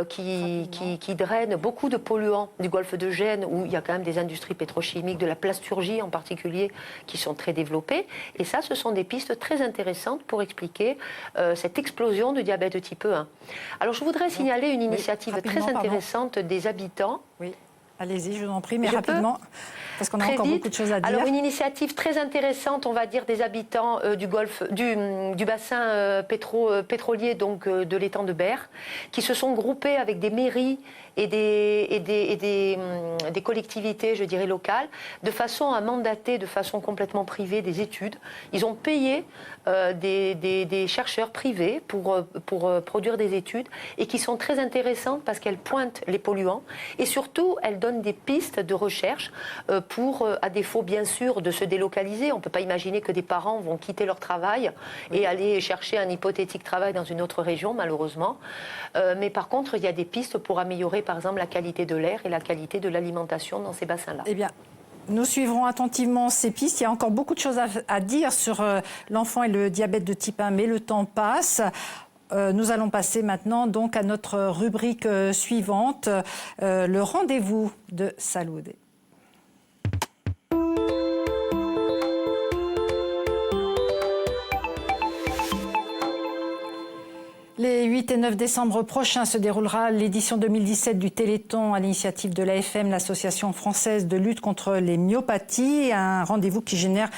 qui drainent beaucoup de polluants du golfe de Gênes, où il y a quand même des industries pétrochimiques, de la plasturgie en particulier, qui sont très développées. Et ça, ce sont des pistes très intéressantes pour expliquer cette explosion de diabète de type 1. Alors, je voudrais signaler une initiative très intéressante des habitants. Oui. Allez-y, je vous en prie, mais rapidement, parce qu'on a encore beaucoup de choses à dire. Alors, une initiative très intéressante, on va dire, des habitants du golfe, du bassin pétrolier, donc de l'étang de Berre, qui se sont groupés avec des mairies et des collectivités, je dirais, locales, de façon à mandater de façon complètement privée des études. Ils ont payé des chercheurs privés pour produire des études et qui sont très intéressantes parce qu'elles pointent les polluants et surtout, elles donnent des pistes de recherche pour, à défaut bien sûr de se délocaliser. On ne peut pas imaginer que des parents vont quitter leur travail et aller chercher un hypothétique travail dans une autre région, malheureusement. Mais par contre, il y a des pistes pour améliorer, par exemple, la qualité de l'air et la qualité de l'alimentation dans ces bassins-là. Eh bien, nous suivrons attentivement ces pistes. Il y a encore beaucoup de choses à dire sur l'enfant et le diabète de type 1, mais le temps passe. Nous allons passer maintenant donc à notre rubrique suivante, le rendez-vous de Saloudé. Les 8 et 9 décembre prochains se déroulera l'édition 2017 du Téléthon à l'initiative de l'AFM, l'Association française de lutte contre les myopathies, un rendez-vous qui génère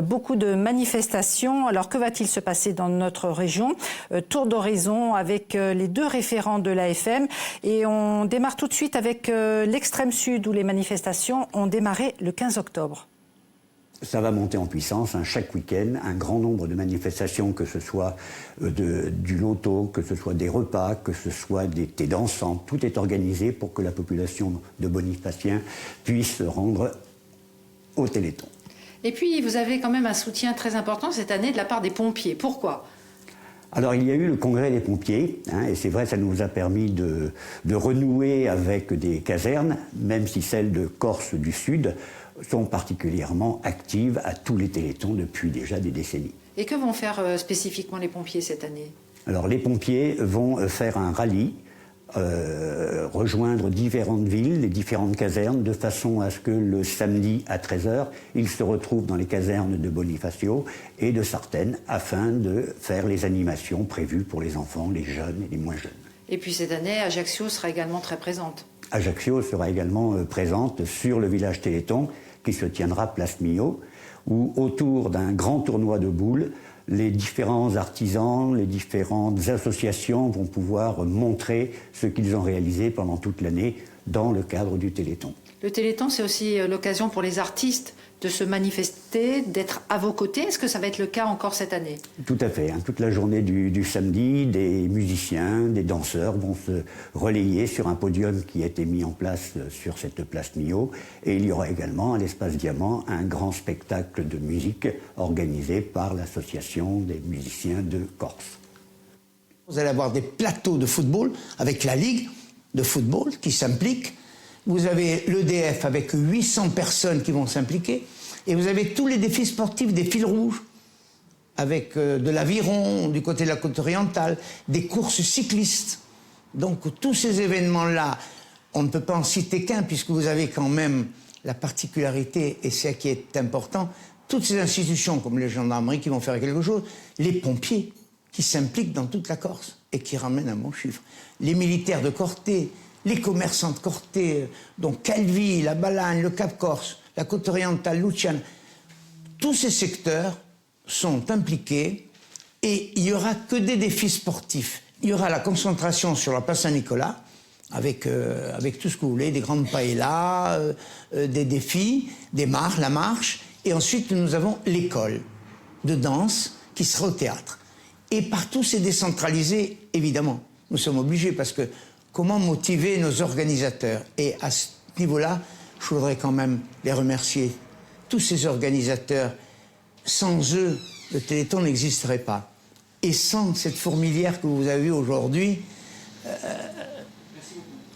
beaucoup de manifestations. Alors que va-t-il se passer dans notre région? Tour d'horizon avec les deux référents de l'AFM et on démarre tout de suite avec l'extrême sud où les manifestations ont démarré le 15 octobre. Ça va monter en puissance, chaque week-end, un grand nombre de manifestations, que ce soit du loto, que ce soit des repas, que ce soit des thés dansants. Tout est organisé pour que la population de Bonifaciens puisse se rendre au Téléthon. Et puis, vous avez quand même un soutien très important cette année de la part des pompiers. Pourquoi ? Alors, il y a eu le congrès des pompiers, et c'est vrai, ça nous a permis de renouer avec des casernes, même si celles de Corse du Sud sont particulièrement actives à tous les télétons depuis déjà des décennies. Et que vont faire spécifiquement les pompiers cette année? Alors les pompiers vont faire un rallye, rejoindre différentes villes, les différentes casernes, de façon à ce que le samedi à 13h, ils se retrouvent dans les casernes de Bonifacio et de Sartène afin de faire les animations prévues pour les enfants, les jeunes et les moins jeunes. Et puis cette année, Ajaccio sera également très présente. Ajaccio sera également présente sur le village Téléthon qui se tiendra place Millau, où autour d'un grand tournoi de boules, les différents artisans, les différentes associations vont pouvoir montrer ce qu'ils ont réalisé pendant toute l'année dans le cadre du Téléthon. Le Téléthon, c'est aussi l'occasion pour les artistes de se manifester, d'être à vos côtés. Est-ce que ça va être le cas encore cette année? Tout à fait. Toute la journée du samedi, des musiciens, des danseurs vont se relayer sur un podium qui a été mis en place sur cette place Millau. Et il y aura également à l'Espace Diamant un grand spectacle de musique organisé par l'Association des musiciens de Corse. Vous allez avoir des plateaux de football avec la Ligue de football qui s'implique. Vous avez l'EDF avec 800 personnes qui vont s'impliquer. Et vous avez tous les défis sportifs des fils rouges, avec de l'aviron du côté de la côte orientale, des courses cyclistes. Donc tous ces événements-là, on ne peut pas en citer qu'un, puisque vous avez quand même la particularité, et c'est ce qui est important, toutes ces institutions comme les gendarmeries qui vont faire quelque chose, les pompiers qui s'impliquent dans toute la Corse et qui ramènent un bon chiffre, les militaires de Corté, les commerçants de Corté, donc Calvi, la Balagne, le Cap Corse, la côte orientale, Luciane, tous ces secteurs sont impliqués et il n'y aura que des défis sportifs. Il y aura la concentration sur la place Saint-Nicolas, avec tout ce que vous voulez, des grandes paellas, des défis, la marche, et ensuite nous avons l'école de danse qui sera au théâtre. Et partout c'est décentralisé, évidemment. Nous sommes obligés parce que comment motiver nos organisateurs? Et à ce niveau-là, je voudrais quand même les remercier. Tous ces organisateurs, sans eux, le Téléthon n'existerait pas. Et sans cette fourmilière que vous avez aujourd'hui,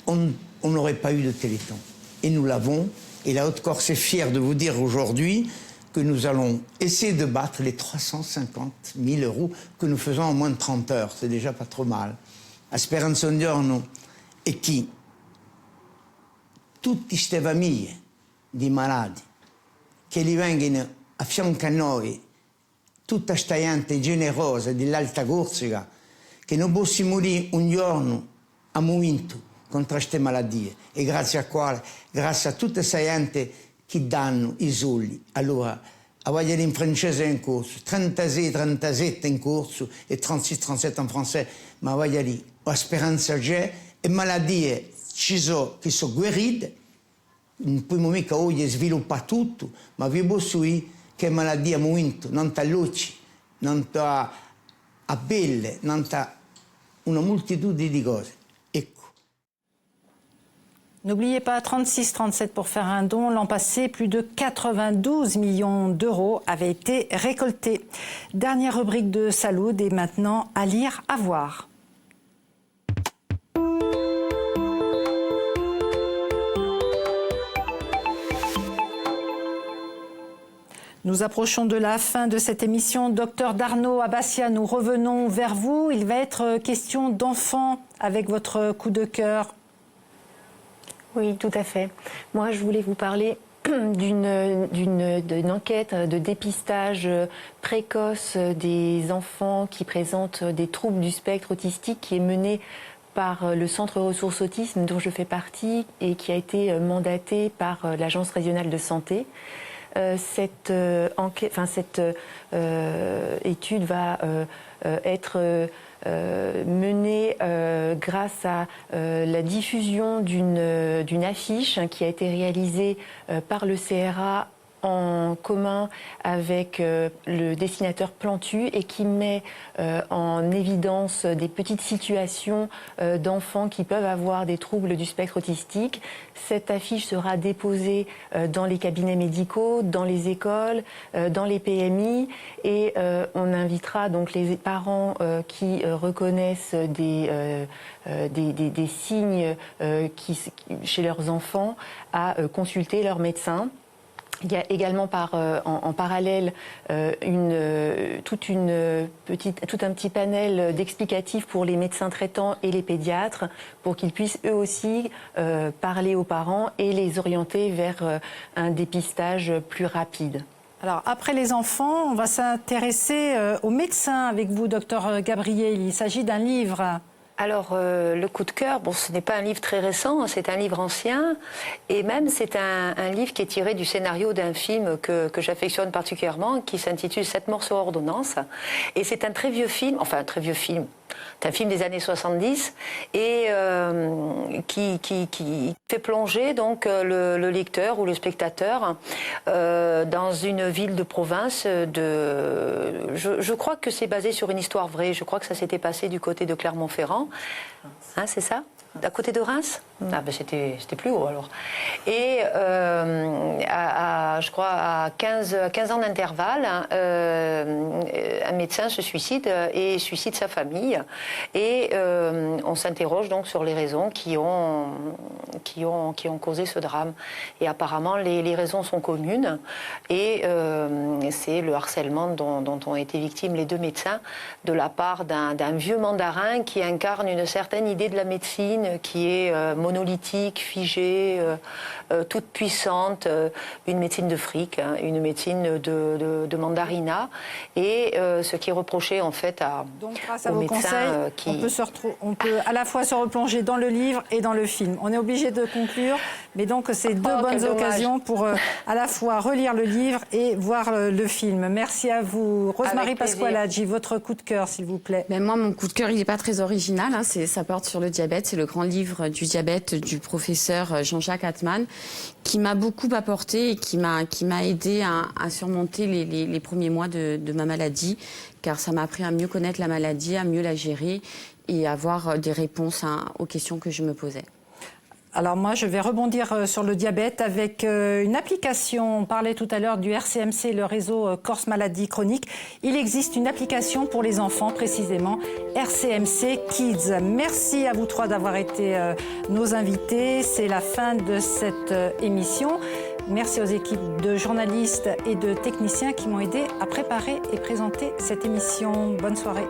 on n'aurait pas eu de Téléthon. Et nous l'avons. Et la Haute-Corse est fière de vous dire aujourd'hui que nous allons essayer de battre les 350 000 € que nous faisons en moins de 30 heures. C'est déjà pas trop mal. A Speranza un giorno è che tutte queste famiglie di malati che li vengono a fianco a noi, tutta questa gente generosa dell'Alta Corsica, che non possono morire un giorno a momento contro queste malattie, e grazie a quale, grazie a tutta questa gente che danno i soldi. Allora, a voglia in francese in corso, 36, 37 in corso e 36, 37 in francese, ma voglia lì, la speranza c'è, e malattie ci sono, che sono guarite, in primo momento oggi sviluppa tutto, ma vi posso dire che malattie a momento non ti luci, non ti a pelle, non ti una moltitudine di cose. N'oubliez pas 36-37 pour faire un don. L'an passé, plus de 92 millions d'euros avaient été récoltés. Dernière rubrique de Saloud et maintenant à lire, à voir. Nous approchons de la fin de cette émission. Docteur Darnaud Abbassia, nous revenons vers vous. Il va être question d'enfants avec votre coup de cœur. Oui, tout à fait. Moi, je voulais vous parler d'une enquête de dépistage précoce des enfants qui présentent des troubles du spectre autistique qui est menée par le Centre Ressources Autisme dont je fais partie et qui a été mandaté par l'Agence régionale de santé. Cette étude va être menée grâce à la diffusion d'une affiche qui a été réalisée par le CRA en commun avec le dessinateur Plantu et qui met en évidence des petites situations d'enfants qui peuvent avoir des troubles du spectre autistique. Cette affiche sera déposée dans les cabinets médicaux, dans les écoles, dans les PMI et on invitera donc les parents qui reconnaissent des signes chez leurs enfants à consulter leur médecin. Il y a également en parallèle tout un petit panel d'explicatifs pour les médecins traitants et les pédiatres pour qu'ils puissent eux aussi parler aux parents et les orienter vers un dépistage plus rapide. Alors, après les enfants, on va s'intéresser aux médecins avec vous, docteur Gabriel. Il s'agit d'un livre. Alors, le coup de cœur, bon, ce n'est pas un livre très récent, c'est un livre ancien, et même c'est un livre qui est tiré du scénario d'un film que j'affectionne particulièrement, qui s'intitule 7 morts sur ordonnance. Et c'est un très vieux film, enfin un très vieux film, c'est un film des années 70, et qui fait plonger donc le lecteur ou le spectateur dans une ville de province. Je crois que c'est basé sur une histoire vraie, je crois que ça s'était passé du côté de Clermont-Ferrand. Hein, c'est ça? À côté de Reims? Ah ben c'était plus haut alors. Et je crois à 15 ans d'intervalle, un médecin se suicide et suicide sa famille. Et on s'interroge donc sur les raisons qui ont causé ce drame. Et apparemment les raisons sont communes. Et c'est le harcèlement dont ont été victimes les deux médecins de la part d'un vieux mandarin qui incarne une certaine idée de la médecine qui est monolithique, figée, toute puissante, une médecine de fric, hein, une médecine de mandarinat. Et ce qui est reproché en fait donc, grâce à vos conseils, on peut à la fois se replonger dans le livre et dans le film. On est obligé de conclure, mais donc c'est deux bonnes occasions pour à la fois relire le livre et voir le film. Merci à vous. Rosemarie Pasqualaggi, votre coup de cœur, s'il vous plaît. Ben moi, mon coup de cœur, il n'est pas très original. Hein, ça porte sur le diabète. C'est le grand livre du diabète du professeur Jean-Jacques Atman, qui m'a beaucoup apporté et qui m'a aidé à surmonter les premiers mois de ma maladie, car ça m'a appris à mieux connaître la maladie, à mieux la gérer et à avoir des réponses aux questions que je me posais. Alors moi, je vais rebondir sur le diabète avec une application. On parlait tout à l'heure du RCMC, le réseau Corse Maladie Chronique. Il existe une application pour les enfants, précisément, RCMC Kids. Merci à vous trois d'avoir été nos invités. C'est la fin de cette émission. Merci aux équipes de journalistes et de techniciens qui m'ont aidé à préparer et présenter cette émission. Bonne soirée.